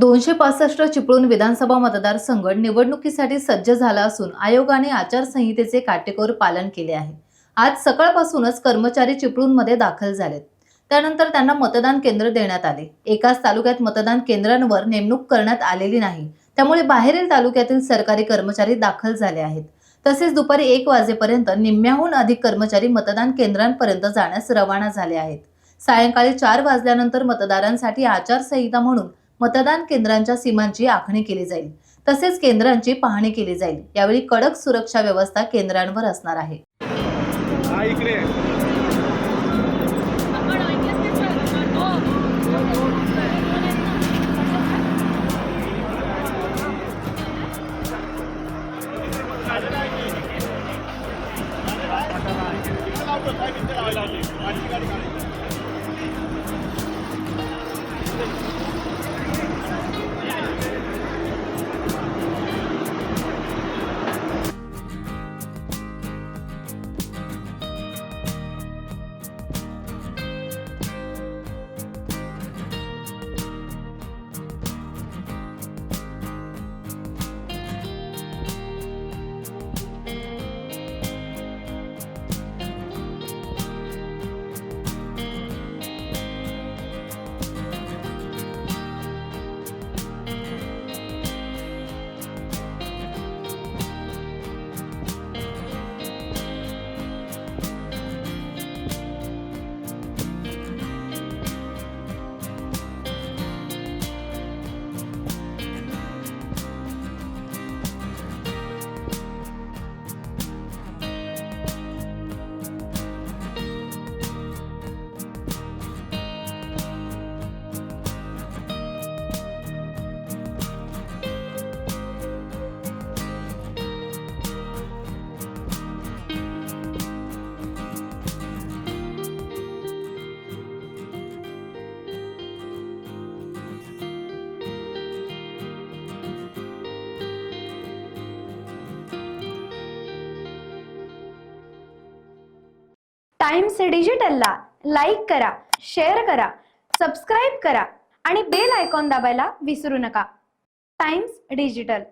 265 चिपळूण विधानसभा मतदारसंघ निवडणुकीसाठी सज्ज झाला असून आयोगाने आचारसंहितेचे काटेकोर पालन केले आहे। आज सकाळपासूनच कर्मचारी चिपळूणमध्ये दाखल झालेत। त्यानंतर त्यांना मतदान केंद्र देण्यात आले। एकाच तालुक्यात मतदान केंद्रांवर नेमणूक करण्यात आलेली नाही, त्यामुळे बाहेरील तालुक्यातील सरकारी कर्मचारी दाखल झाले आहेत। तसेच दुपारी 1 वाजेपर्यंत निम्म्याहून अधिक कर्मचारी मतदान केंद्रांपर्यंत जाण्यास रवाना झाले आहेत। सायंकाळी 4 वाजल्यानंतर मतदारांसाठी आचारसंहिता म्हणून मतदान केंद्रांच्या सीमांची आखणी केली जाईल, तसेच केंद्रांची पाहणी केली जाईल। यावेळी कडक सुरक्षा व्यवस्था केंद्रांवर असणार आहे। टाइम्स डिजिटलला लाईक करा, शेअर करा, सबस्क्राइब करा आणि बेल आयकॉन दाबायला विसरू नका। Times digital.